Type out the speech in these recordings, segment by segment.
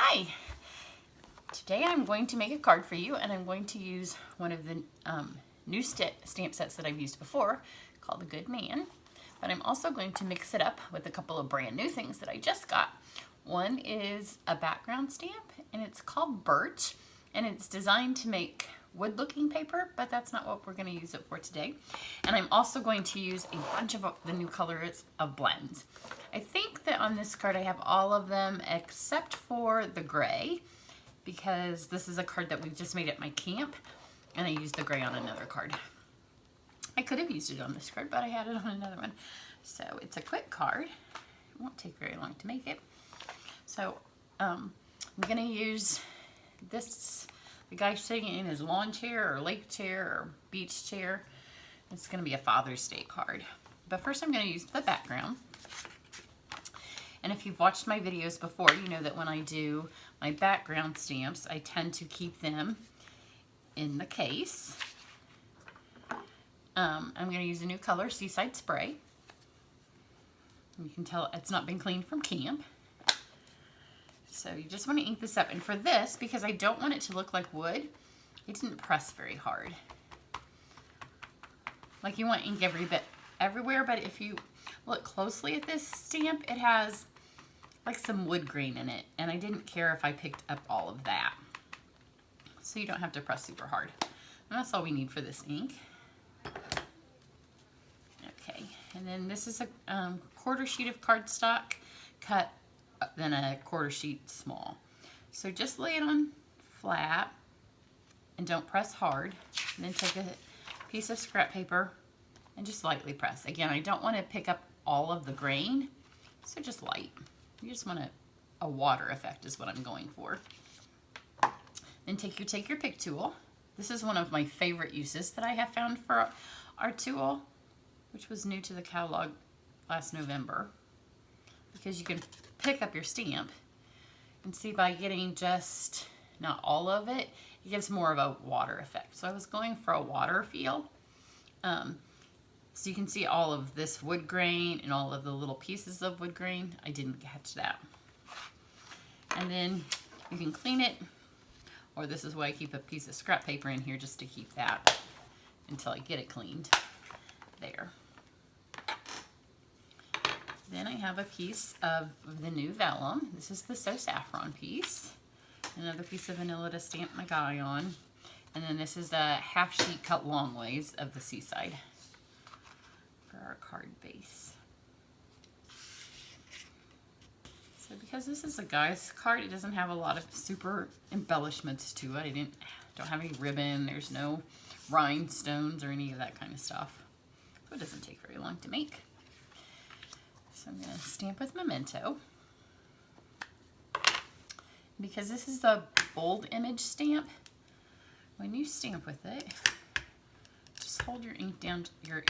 Hi! Today I'm going to make a card for you, and I'm going to use one of the new stamp sets that I've used before called The Good Man. But I'm also going to mix it up with a couple of brand new things that I just got. One is a background stamp, and it's called Birch, and it's designed to make wood-looking paper, but that's not what we're going to use it for today. And I'm also going to use a bunch of the new colors of blends. I think that on this card I have all of them except for the gray, because this is a card that we just made at my camp, and I used the gray on another card. I could have used it on this card, but I had it on another one. So it's a quick card. It won't take very long to make it. So I'm going to use this, the guy sitting in his lawn chair or lake chair or beach chair. It's going to be a Father's Day card. But first I'm going to use the background. And if you've watched my videos before, you know that when I do my background stamps, I tend to keep them in the case. I'm going to use a new color, Seaside Spray. You can tell it's not been cleaned from camp. So you just want to ink this up. And for this, because I don't want it to look like wood, it didn't press very hard. Like, you want ink every bit everywhere, but if you look closely at this stamp, it has like some wood grain in it, and I didn't care if I picked up all of that. So you don't have to press super hard. And that's all we need for this ink. Okay, and then this is a quarter sheet of cardstock cut then a quarter sheet small. So just lay it on flat and don't press hard. And then take a piece of scrap paper and just lightly press. Again, I don't want to pick up all of the grain, so just light. You just want a water effect is what I'm going for. Then take your pick tool. This is one of my favorite uses that I have found for our tool, which was new to the catalog last November, because you can pick up your stamp and see by getting just not all of it, it gives more of a water effect. So I was going for a water feel. So you can see all of this wood grain and all of the little pieces of wood grain. I didn't catch that. And then you can clean it, or this is why I keep a piece of scrap paper in here, just to keep that until I get it cleaned. There. Then I have a piece of the new vellum. This is the So Saffron piece. Another piece of vanilla to stamp my guy on. And then this is a half sheet cut long ways of the Seaside for our card base. So because this is a guy's card, it doesn't have a lot of super embellishments to it. I don't have any ribbon. There's no rhinestones or any of that kind of stuff. So it doesn't take very long to make. So I'm going to stamp with Memento. Because this is a bold image stamp, when you stamp with it, just hold your ink down, your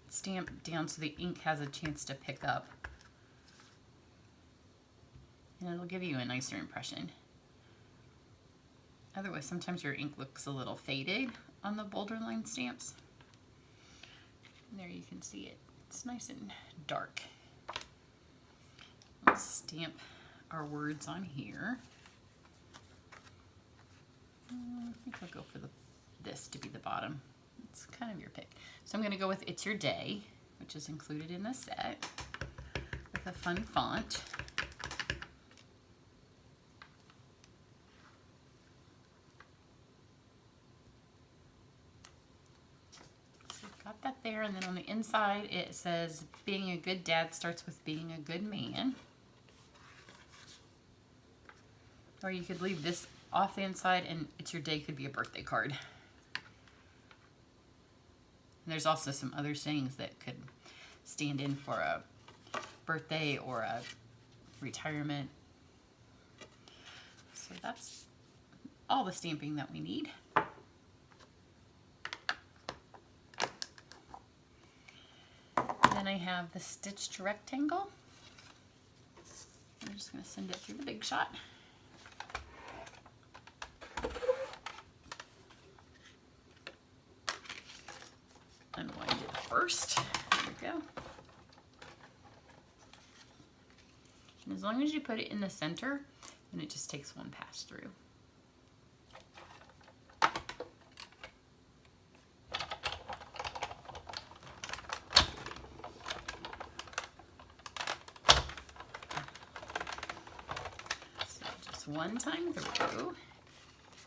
stamp down so the ink has a chance to pick up. And it'll give you a nicer impression. Otherwise, sometimes your ink looks a little faded on the bolder line stamps. And there you can see it. It's nice and dark. Let's stamp our words on here. I think I'll go for this to be the bottom. It's kind of your pick. So I'm going to go with It's Your Day, which is included in the set, with a fun font. Got that there, and then on the inside it says, being a good dad starts with being a good man. Or you could leave this off the inside and It's Your Day could be a birthday card. And there's also some other sayings that could stand in for a birthday or a retirement. So that's all the stamping that we need. Then I have the stitched rectangle. I'm just going to send it through the Big Shot. Unwind it first. There we go. And as long as you put it in the center, then it just takes one pass through. So just one time through.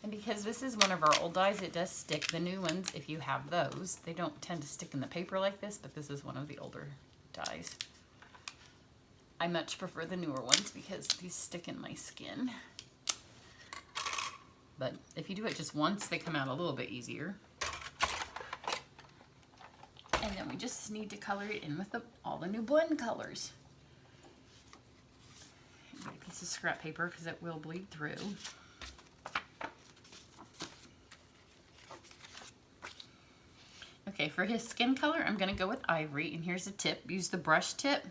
And because this is one of our old dies, it does stick. The new ones, if you have those, they don't tend to stick in the paper like this, but this is one of the older dies. I much prefer the newer ones because these stick in my skin. But if you do it just once, they come out a little bit easier. And then we just need to color it in with all the new blend colors. Get a piece of scrap paper because it will bleed through. Okay, for his skin color, I'm going to go with ivory, and here's a tip. Use the brush tip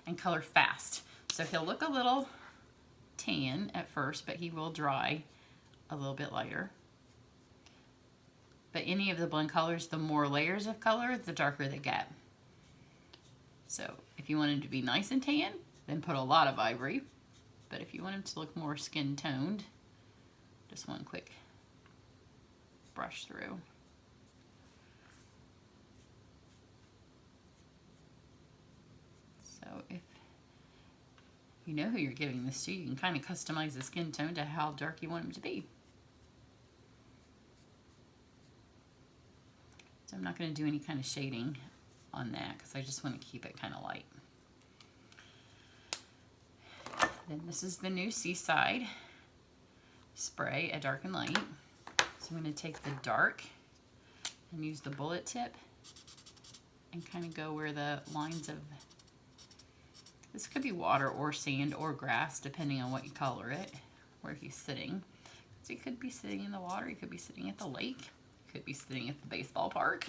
and color fast. So he'll look a little tan at first, but he will dry a little bit lighter. But any of the blend colors, the more layers of color, the darker they get. So if you want him to be nice and tan, then put a lot of ivory. But if you want him to look more skin toned, just one quick brush through. So if you know who you're giving this to, you can kind of customize the skin tone to how dark you want him to be. So I'm not going to do any kind of shading on that because I just want to keep it kind of light. Then this is the new Seaside spray, a dark and light. So I'm going to take the dark and use the bullet tip and kind of go where the lines of, this could be water or sand or grass depending on what you color it, where he's sitting. So he could be sitting in the water, he could be sitting at the lake, he could be sitting at the baseball park.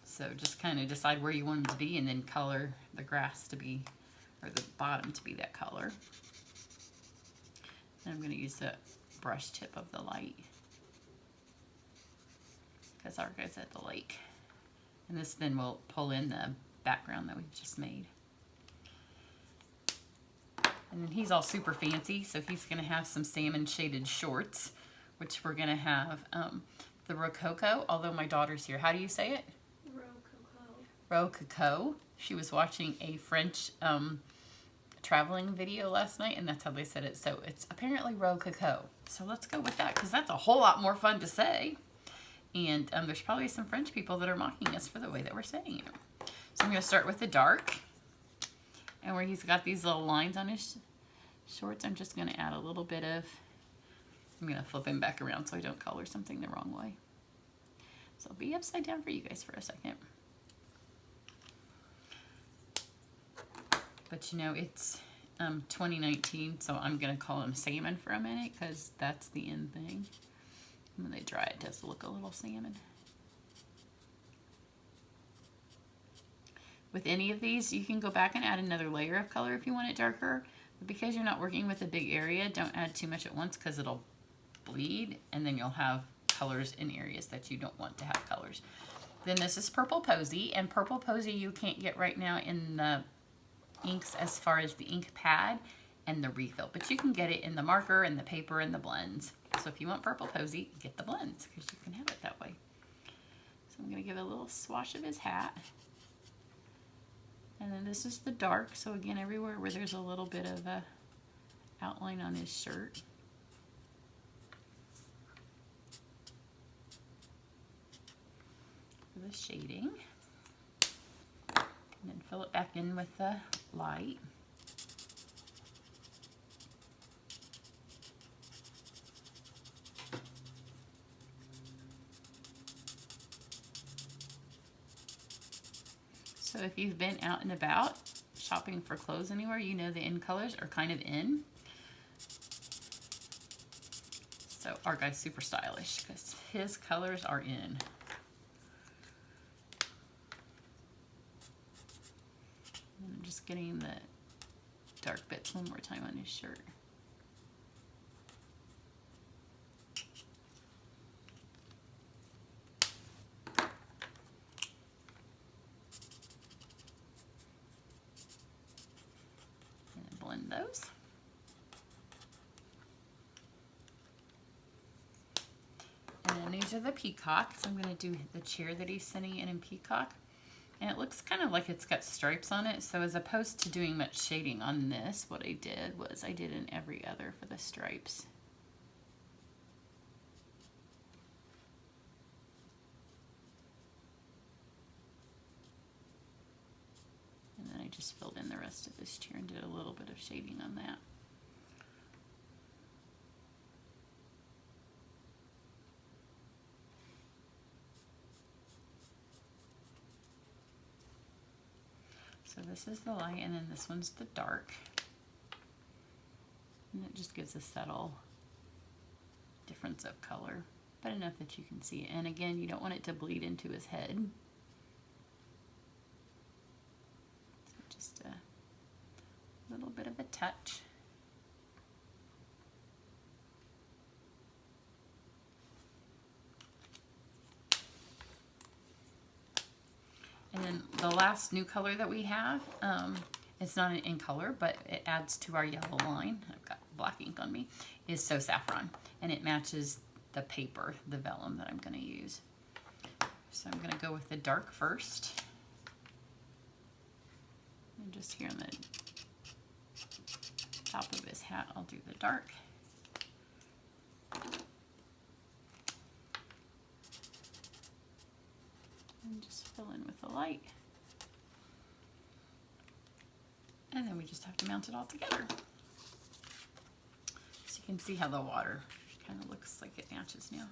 So just kind of decide where you want him to be and then color the grass to be, or the bottom to be that color. And I'm going to use the brush tip of the light because our guy's at the lake. And this then will pull in the background that we just made. And then he's all super fancy, so he's going to have some salmon shaded shorts, which we're going to have the Rococo, although my daughter's here. How do you say it? Rococo. She was watching a French traveling video last night, and that's how they said it. So it's apparently Rococo. So let's go with that, because that's a whole lot more fun to say. And there's probably some French people that are mocking us for the way that we're saying it. So I'm going to start with the dark. And where he's got these little lines on his shorts, I'm just going to add a little bit of, I'm going to flip him back around so I don't color something the wrong way. So I'll be upside down for you guys for a second. But you know, it's 2019, so I'm going to call him salmon for a minute because that's the end thing. And when they dry, it does look a little salmon. With any of these, you can go back and add another layer of color if you want it darker. But because you're not working with a big area, don't add too much at once because it'll bleed, and then you'll have colors in areas that you don't want to have colors. Then this is Purple Posy, and Purple Posy you can't get right now in the inks as far as the ink pad and the refill, but you can get it in the marker and the paper and the blends. So if you want Purple Posy, get the blends because you can have it that way. So I'm going to give it a little swash of his hat. And then this is the dark, so again, everywhere where there's a little bit of a outline on his shirt. For the shading. And then fill it back in with the light. So if you've been out and about shopping for clothes anywhere, you know the in colors are kind of in. So our guy's super stylish because his colors are in. And I'm just getting the dark bits one more time on his shirt. Blend those. these are the peacock. So I'm going to do the chair that he's sitting in peacock. And it looks kind of like it's got stripes on it. So as opposed to doing much shading on this, what I did was I did in every other for the stripes. And then I just filled in the rest of this chair and did a little bit of shading on that. So this is the light, and then this one's the dark. And it just gives a subtle difference of color, but enough that you can see it. And again, you don't want it to bleed into his head. So just a little bit of a touch. And then the last new color that we have, it's not in color, but it adds to our yellow line. I've got black ink on me, is So Saffron. And it matches the paper, the vellum that I'm going to use. So I'm going to go with the dark first. And just here on the top of his hat, I'll do the dark. And just fill in with the light. And then we just have to mount it all together. So you can see how the water kind of looks like it matches now.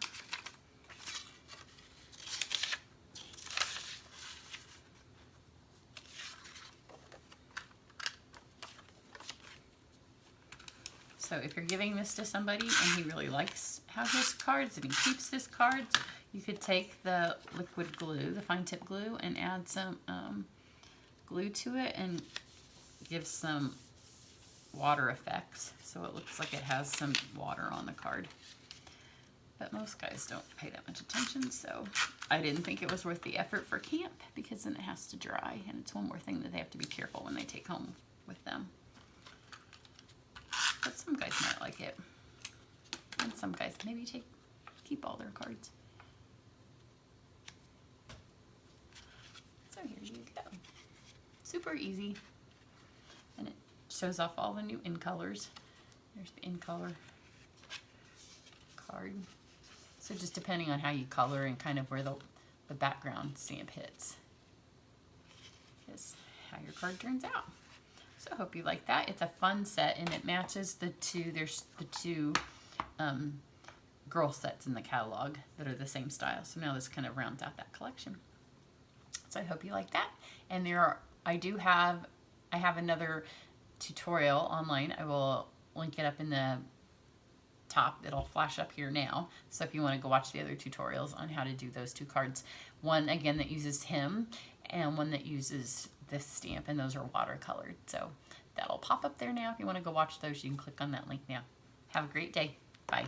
So if you're giving this to somebody and he really likes how his cards and he keeps his cards, you could take the liquid glue, the fine tip glue, and add some glue to it and give some water effects. So it looks like it has some water on the card. But most guys don't pay that much attention, so I didn't think it was worth the effort for camp, because then it has to dry, and it's one more thing that they have to be careful when they take home with them. But some guys might like it. And some guys maybe keep all their cards. So here you go. Super easy. And it shows off all the new in colors. There's the in color card. So just depending on how you color and kind of where the background stamp hits is how your card turns out. So I hope you like that. It's a fun set, and it matches there's the two girl sets in the catalog that are the same style. So now this kind of rounds out that collection. So I hope you like that. And I have another tutorial online. I will link it up in the top. It'll flash up here now. So if you want to go watch the other tutorials on how to do those two cards, one again that uses him and one that uses this stamp, and those are watercolored. So that'll pop up there now. If you want to go watch those, you can click on that link now. Have a great day. Bye.